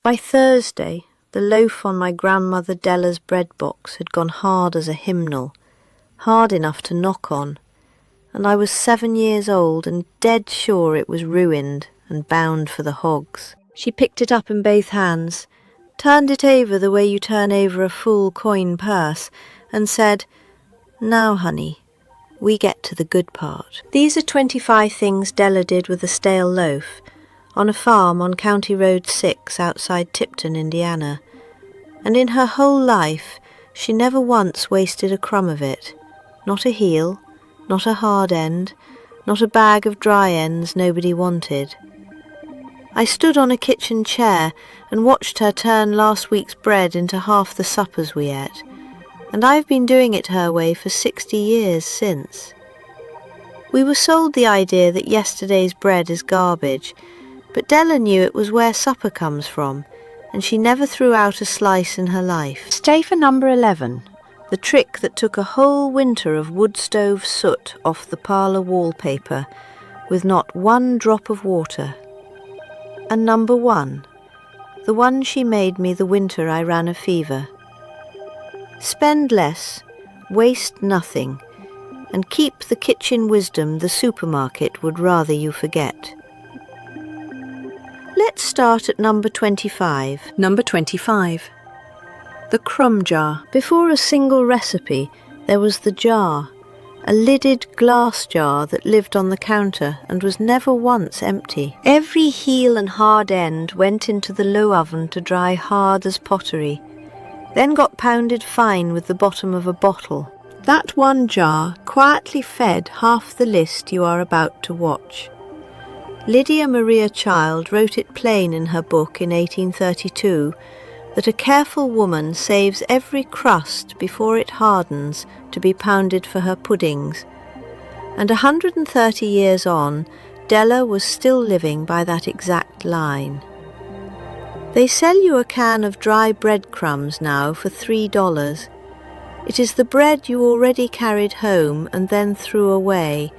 By Thursday, the loaf on my grandmother Della's bread box had gone hard as a hymnal, hard enough to knock on, and I was 7 years old and dead sure it was ruined and bound for the hogs. She picked it up in both hands, turned it over the way you turn over a full coin purse, and said, "Now, honey, we get to the good part." These are 25 things Della did with a stale loaf, on a farm on County Road 6 outside Tipton, Indiana, and in her whole life she never once wasted a crumb of it. Not a heel, not a hard end, not a bag of dry ends nobody wanted. I stood on a kitchen chair and watched her turn last week's bread into half the suppers we ate, and I've been doing it her way for 60 years since. We were sold the idea that yesterday's bread is garbage, but Della knew it was where supper comes from, and she never threw out a slice in her life. Stay for number 11, the trick that took a whole winter of woodstove soot off the parlor wallpaper with not one drop of water. And number 1, the one she made me the winter I ran a fever. Spend less, waste nothing, and keep the kitchen wisdom the supermarket would rather you forget. Let's start at number 25. Number 25. The crumb jar. Before a single recipe, there was the jar, a lidded glass jar that lived on the counter and was never once empty. Every heel and hard end went into the low oven to dry hard as pottery, then got pounded fine with the bottom of a bottle. That one jar quietly fed half the list you are about to watch. Lydia Maria Child wrote it plain in her book in 1832 that a careful woman saves every crust before it hardens to be pounded for her puddings, and 130 years on, Della was still living by that exact line. They sell you a can of dry breadcrumbs now for $3. It is the bread you already carried home and then threw away,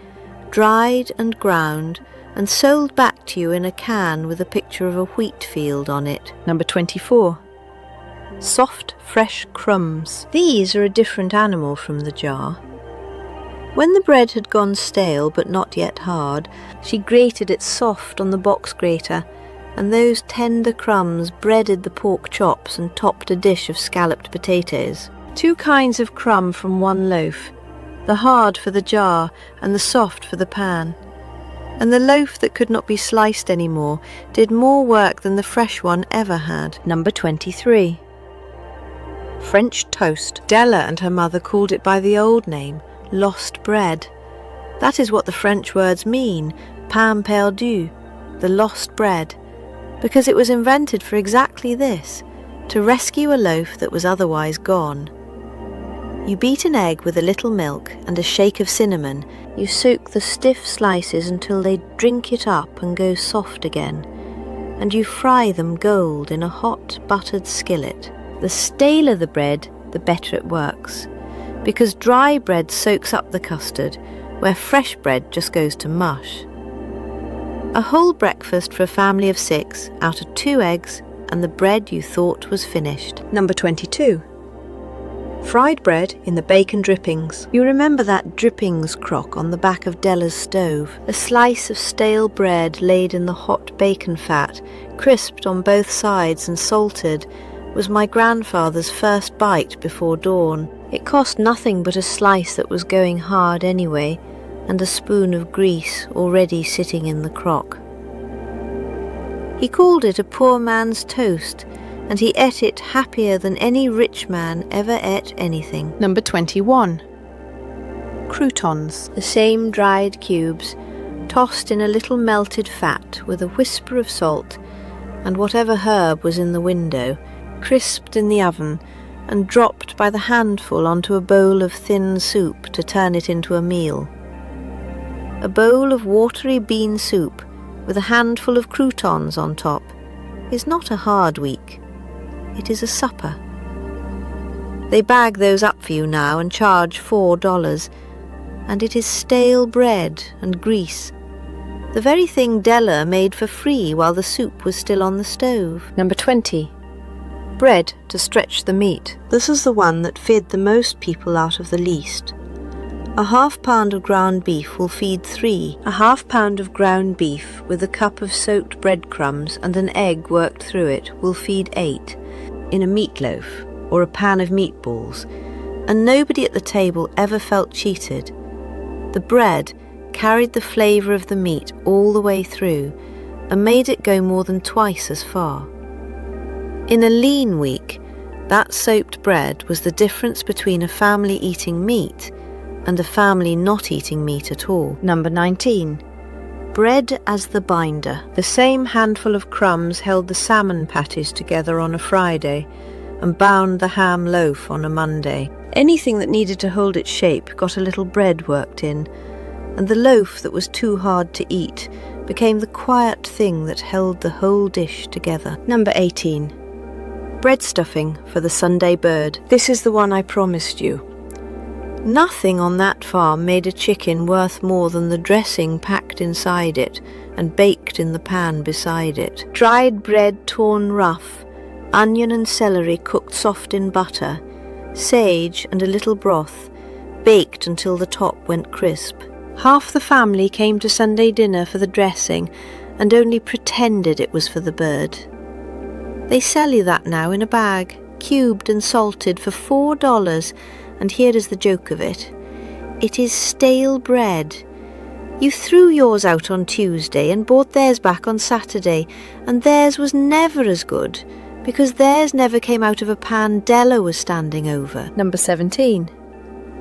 dried and ground, and sold back to you in a can with a picture of a wheat field on it. Number 24. Soft, fresh crumbs. These are a different animal from the jar. When the bread had gone stale but not yet hard, she grated it soft on the box grater, and those tender crumbs breaded the pork chops and topped a dish of scalloped potatoes. 2 kinds of crumb from one loaf, the hard for the jar and the soft for the pan. And the loaf that could not be sliced anymore did more work than the fresh one ever had. Number 23. French toast. Della and her mother called it by the old name, lost bread. That is what the French words mean, pain perdu, the lost bread, because it was invented for exactly this, to rescue a loaf that was otherwise gone. You beat an egg with a little milk and a shake of cinnamon. You soak the stiff slices until they drink it up and go soft again, and you fry them gold in a hot buttered skillet. The staler the bread, the better it works, because dry bread soaks up the custard, where fresh bread just goes to mush. A whole breakfast for a family of 6 out of 2 eggs and the bread you thought was finished. Number 22. Fried bread in the bacon drippings. You remember that drippings crock on the back of Della's stove? A slice of stale bread laid in the hot bacon fat, crisped on both sides and salted, was my grandfather's first bite before dawn. It cost nothing but a slice that was going hard anyway, and a spoon of grease already sitting in the crock. He called it a poor man's toast, and he ate it happier than any rich man ever ate anything. Number 21. Croutons. The same dried cubes, tossed in a little melted fat with a whisper of salt, and whatever herb was in the window, crisped in the oven, and dropped by the handful onto a bowl of thin soup to turn it into a meal. A bowl of watery bean soup with a handful of croutons on top is not a hard week. It is a supper. They bag those up for you now and charge $4, and it is stale bread and grease. the very thing Della made for free while the soup was still on the stove. Number 20. Bread to stretch the meat. This is the one that fed the most people out of the least. A half-pound of ground beef will feed 3. A half-pound of ground beef with a cup of soaked breadcrumbs and an egg worked through it will feed 8. In a meatloaf or a pan of meatballs, and nobody at the table ever felt cheated. The bread carried the flavour of the meat all the way through and made it go more than twice as far. In a lean week, that soaked bread was the difference between a family eating meat and a family not eating meat at all. Number 19. Bread as the binder. The same handful of crumbs held the salmon patties together on a Friday and bound the ham loaf on a Monday. Anything that needed to hold its shape got a little bread worked in, and the loaf that was too hard to eat became the quiet thing that held the whole dish together. Number 18. Bread stuffing for the Sunday bird. This is the one I promised you. Nothing on that farm made a chicken worth more than the dressing packed inside it and baked in the pan beside it. Dried bread torn rough, onion and celery cooked soft in butter, sage and a little broth, baked until the top went crisp. Half the family came to Sunday dinner for the dressing and only pretended it was for the bird. They sell you that now in a bag, cubed and salted for $4, and here is the joke of it. It is stale bread. You threw yours out on Tuesday and bought theirs back on Saturday, and theirs was never as good, because theirs never came out of a pan Della was standing over. Number 17.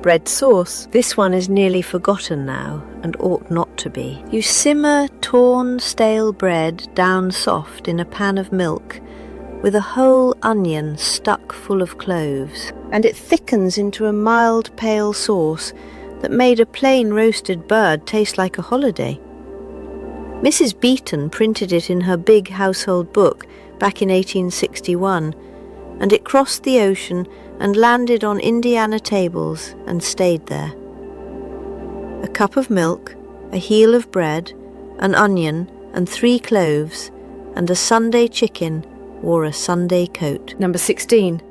Bread sauce. This one is nearly forgotten now, and ought not to be. You simmer torn stale bread down soft in a pan of milk, with a whole onion stuck full of cloves, and it thickens into a mild pale sauce that made a plain roasted bird taste like a holiday. Mrs. Beeton printed it in her big household book back in 1861, and it crossed the ocean and landed on Indiana tables and stayed there. A cup of milk, a heel of bread, an onion and 3 cloves, and a Sunday chicken wore a Sunday coat. Number 16.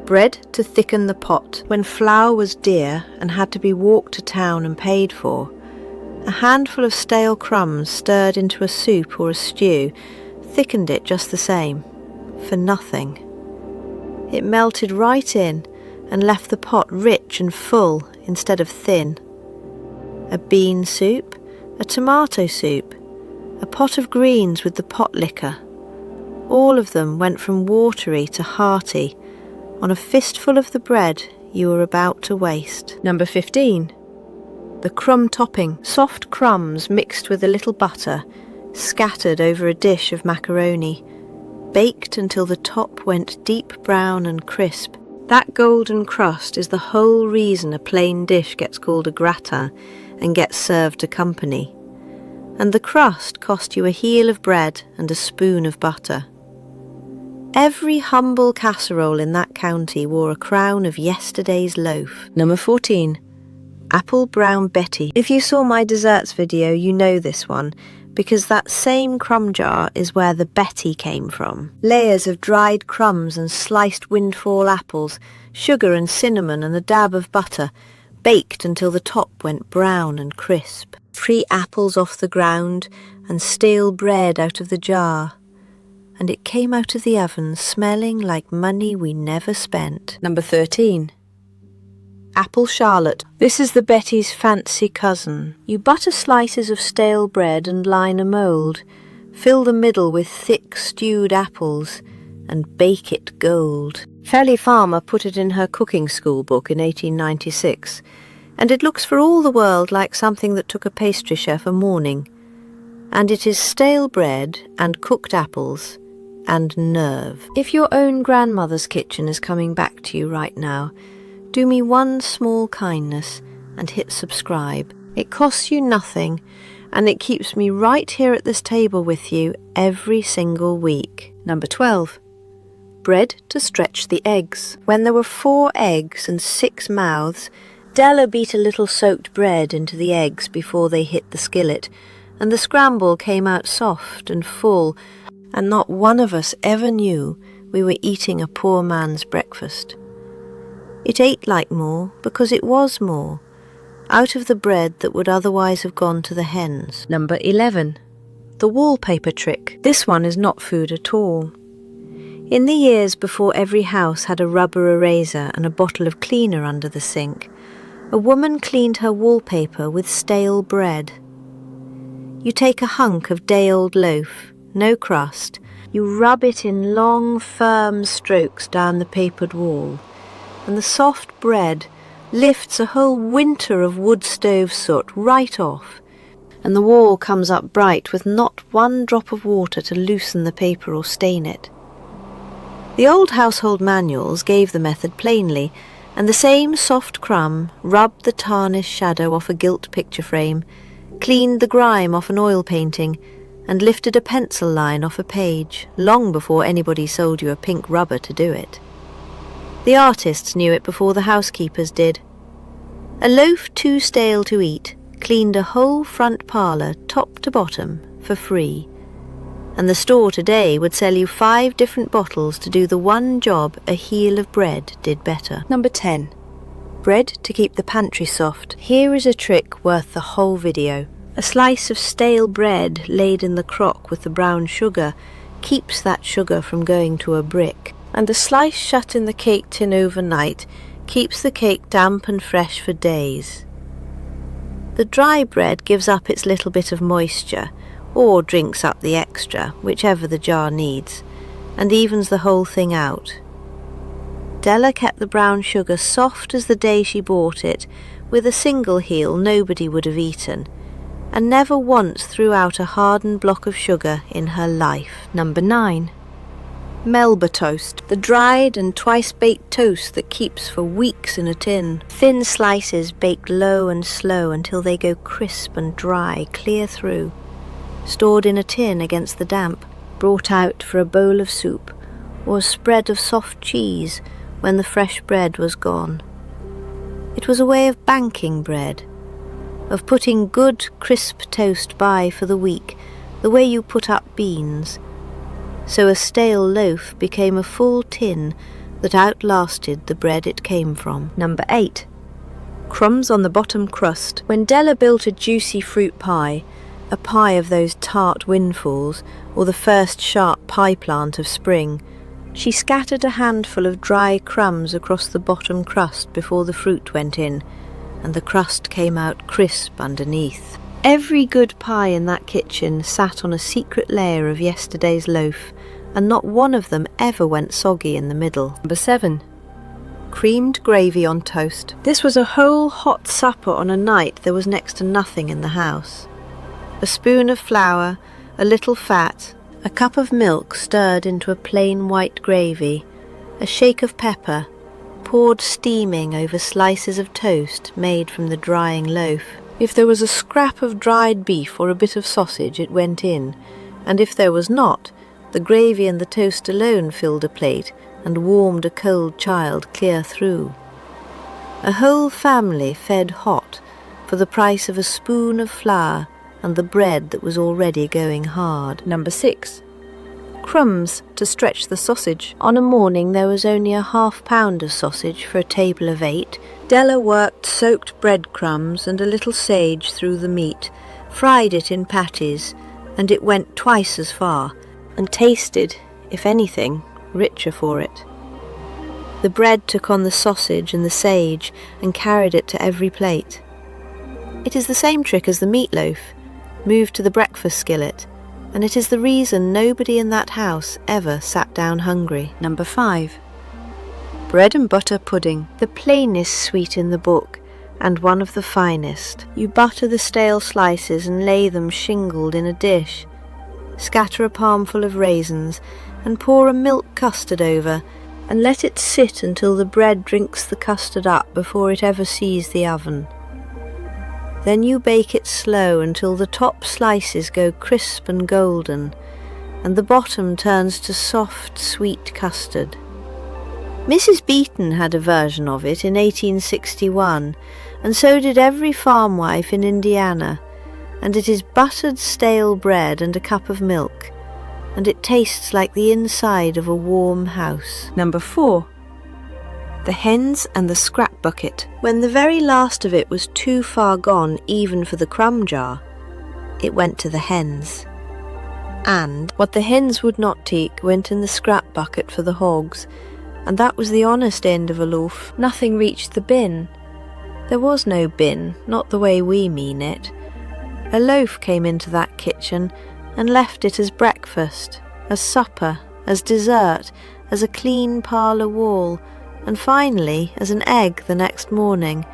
Bread to thicken the pot. When flour was dear and had to be walked to town and paid for, a handful of stale crumbs stirred into a soup or a stew thickened it just the same, for nothing. It melted right in and left the pot rich and full instead of thin. A bean soup, a tomato soup, a pot of greens with the pot liquor. All of them went from watery to hearty on a fistful of the bread you were about to waste. Number 15. The crumb topping. Soft crumbs mixed with a little butter, scattered over a dish of macaroni, baked until the top went deep brown and crisp. That golden crust is the whole reason a plain dish gets called a gratin and gets served to company. And the crust cost you a heel of bread and a spoon of butter. Every humble casserole in that county wore a crown of yesterday's loaf. Number 14. Apple Brown Betty. If you saw my desserts video, you know this one, because that same crumb jar is where the Betty came from. Layers of dried crumbs and sliced windfall apples, sugar and cinnamon and a dab of butter, baked until the top went brown and crisp. 3 apples off the ground and stale bread out of the jar. And it came out of the oven smelling like money we never spent. Number 13. Apple Charlotte. This is the Betty's fancy cousin. You butter slices of stale bread and line a mould, fill the middle with thick stewed apples, and bake it gold. Felly Farmer put it in her cooking school book in 1896, and it looks for all the world like something that took a pastry chef a morning. And it is stale bread and cooked apples and nerve. If your own grandmother's kitchen is coming back to you right now, do me one small kindness and hit subscribe. It costs you nothing, and it keeps me right here at this table with you every single week. Number 12. Bread to stretch the eggs. When there were 4 eggs and 6 mouths, Della beat a little soaked bread into the eggs before they hit the skillet, and the scramble came out soft and full, and not one of us ever knew we were eating a poor man's breakfast. It ate like more because it was more, out of the bread that would otherwise have gone to the hens. Number 11. The wallpaper trick. This one is not food at all. In the years before every house had a rubber eraser and a bottle of cleaner under the sink, a woman cleaned her wallpaper with stale bread. You take a hunk of day-old loaf, no crust, you rub it in long, firm strokes down the papered wall, and the soft bread lifts a whole winter of woodstove soot right off, and the wall comes up bright with not one drop of water to loosen the paper or stain it. The old household manuals gave the method plainly, and the same soft crumb rubbed the tarnished shadow off a gilt picture frame, cleaned the grime off an oil painting, and lifted a pencil line off a page, long before anybody sold you a pink rubber to do it. The artists knew it before the housekeepers did. A loaf too stale to eat cleaned a whole front parlour top to bottom for free, and the store today would sell you 5 different bottles to do the one job a heel of bread did better. Number 10. Bread to keep the pantry soft. Here is a trick worth the whole video. A slice of stale bread laid in the crock with the brown sugar keeps that sugar from going to a brick, and a slice shut in the cake tin overnight keeps the cake damp and fresh for days. The dry bread gives up its little bit of moisture, or drinks up the extra, whichever the jar needs, and evens the whole thing out. Della kept the brown sugar soft as the day she bought it, with a single heel nobody would have eaten, and never once threw out a hardened block of sugar in her life. Number 9. Melba toast, the dried and twice-baked toast that keeps for weeks in a tin. Thin slices baked low and slow until they go crisp and dry clear through. Stored in a tin against the damp, brought out for a bowl of soup, or a spread of soft cheese when the fresh bread was gone. It was a way of banking bread, of putting good crisp toast by for the week, the way you put up beans. So a stale loaf became a full tin that outlasted the bread it came from. Number 8. Crumbs on the bottom crust. When Della built a juicy fruit pie, a pie of those tart windfalls, or the first sharp pie plant of spring, she scattered a handful of dry crumbs across the bottom crust before the fruit went in, and the crust came out crisp underneath. Every good pie in that kitchen sat on a secret layer of yesterday's loaf, and not one of them ever went soggy in the middle. Number 7. Creamed gravy on toast. This was a whole hot supper on a night there was next to nothing in the house. A spoon of flour, a little fat, a cup of milk stirred into a plain white gravy, a shake of pepper, poured steaming over slices of toast made from the drying loaf. If there was a scrap of dried beef or a bit of sausage, it went in, and if there was not, the gravy and the toast alone filled a plate and warmed a cold child clear through. A whole family fed hot for the price of a spoon of flour and the bread that was already going hard. Number 6. Crumbs to stretch the sausage. On a morning there was only a half-pound of sausage for a table of 8. Della worked soaked breadcrumbs and a little sage through the meat, fried it in patties, and it went twice as far, and tasted, if anything, richer for it. The bread took on the sausage and the sage and carried it to every plate. It is the same trick as the meatloaf, moved to the breakfast skillet, and it is the reason nobody in that house ever sat down hungry. Number 5. Bread and butter pudding, the plainest sweet in the book, and one of the finest. You butter the stale slices and lay them shingled in a dish. Scatter a palmful of raisins, and pour a milk custard over, and let it sit until the bread drinks the custard up before it ever sees the oven. Then you bake it slow until the top slices go crisp and golden, and the bottom turns to soft, sweet custard. Mrs. Beeton had a version of it in 1861, and so did every farm wife in Indiana, and it is buttered stale bread and a cup of milk, and it tastes like the inside of a warm house. Number 4. The hens and the scrap bucket. When the very last of it was too far gone even for the crumb jar, it went to the hens. And what the hens would not take went in the scrap bucket for the hogs, and that was the honest end of a loaf. Nothing reached the bin. There was no bin, not the way we mean it. A loaf came into that kitchen and left it as breakfast, as supper, as dessert, as a clean parlour wall, and finally as an egg the next morning,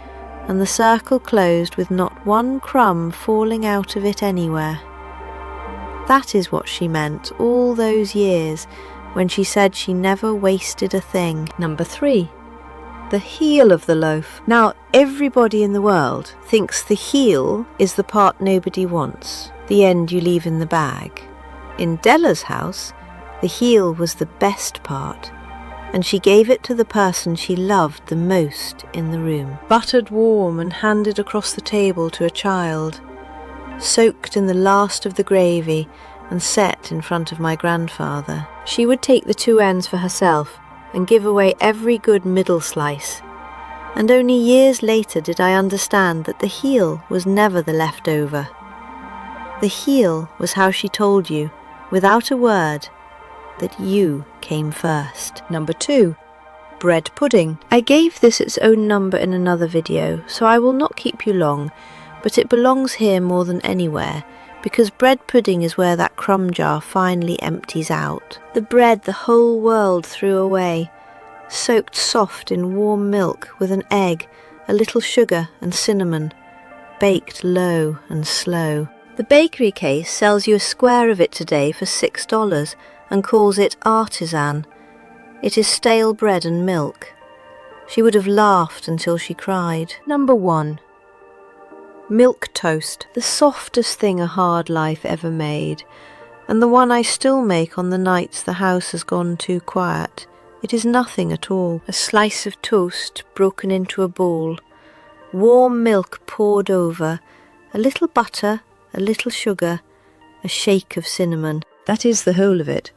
and the circle closed with not one crumb falling out of it anywhere. That is what she meant all those years when she said she never wasted a thing. Number 3. The heel of the loaf. Now, everybody in the world thinks the heel is the part nobody wants, the end you leave in the bag. In Della's house, the heel was the best part, and she gave it to the person she loved the most in the room. Buttered warm and handed across the table to a child, soaked in the last of the gravy and set in front of my grandfather. She would take the 2 ends for herself and give away every good middle slice. And only years later did I understand that the heel was never the leftover. The heel was how she told you, without a word, that you came first. Number 2. Bread pudding. I gave this its own number in another video, so I will not keep you long, but it belongs here more than anywhere, because bread pudding is where that crumb jar finally empties out. The bread the whole world threw away, soaked soft in warm milk with an egg, a little sugar and cinnamon, baked low and slow. The bakery case sells you a square of it today for $6 and calls it artisan. It is stale bread and milk. She would have laughed until she cried. Number 1. Milk toast. The softest thing a hard life ever made, and the one I still make on the nights the house has gone too quiet. It is nothing at all. A slice of toast broken into a bowl, warm milk poured over, a little butter, a little sugar, a shake of cinnamon. That is the whole of it.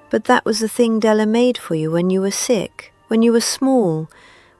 But that was the thing Della made for you when you were sick, when you were small,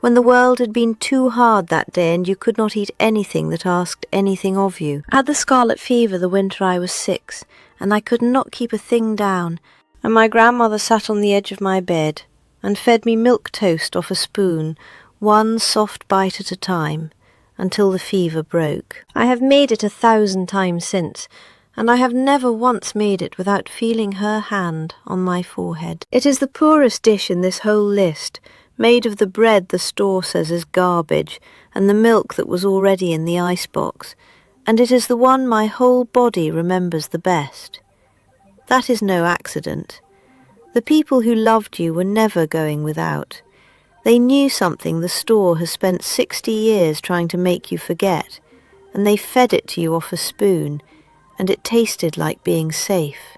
when the world had been too hard that day and you could not eat anything that asked anything of you. I had the scarlet fever the winter I was 6, and I could not keep a thing down, and my grandmother sat on the edge of my bed and fed me milk toast off a spoon, one soft bite at a time, until the fever broke. I have made it 1,000 times since, and I have never once made it without feeling her hand on my forehead. It is the poorest dish in this whole list, made of the bread the store says is garbage, and the milk that was already in the icebox, and it is the one my whole body remembers the best. That is no accident. The people who loved you were never going without. They knew something the store has spent 60 years trying to make you forget, and they fed it to you off a spoon, and it tasted like being safe.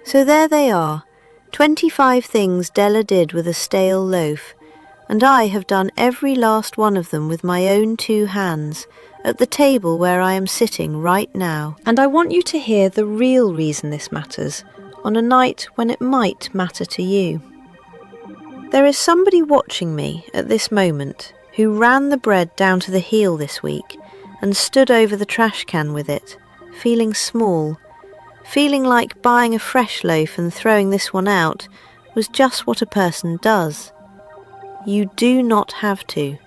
So there they are, 25 things Della did with a stale loaf, and I have done every last one of them with my own 2 hands, at the table where I am sitting right now. And I want you to hear the real reason this matters, on a night when it might matter to you. There is somebody watching me at this moment who ran the bread down to the heel this week and stood over the trash can with it, feeling small, feeling like buying a fresh loaf and throwing this one out was just what a person does. You do not have to.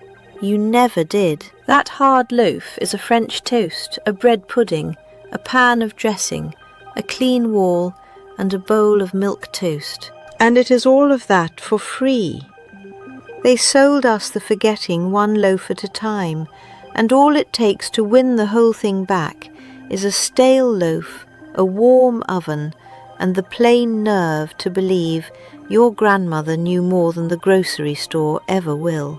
You never did. That hard loaf is a French toast, a bread pudding, a pan of dressing, a clean wall, and a bowl of milk toast. And it is all of that for free. They sold us the forgetting one loaf at a time, and all it takes to win the whole thing back is a stale loaf, a warm oven, and the plain nerve to believe your grandmother knew more than the grocery store ever will.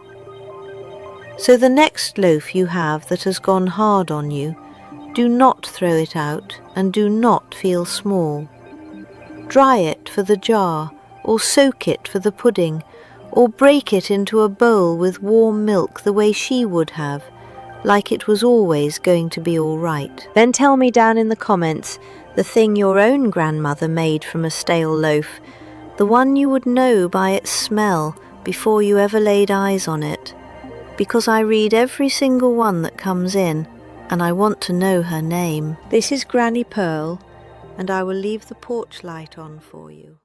So the next loaf you have that has gone hard on you, do not throw it out and do not feel small. Dry it for the jar, or soak it for the pudding, or break it into a bowl with warm milk the way she would have, like it was always going to be all right. Then tell me down in the comments the thing your own grandmother made from a stale loaf, the one you would know by its smell before you ever laid eyes on it, because I read every single one that comes in, and I want to know her name. This is Granny Pearl, and I will leave the porch light on for you.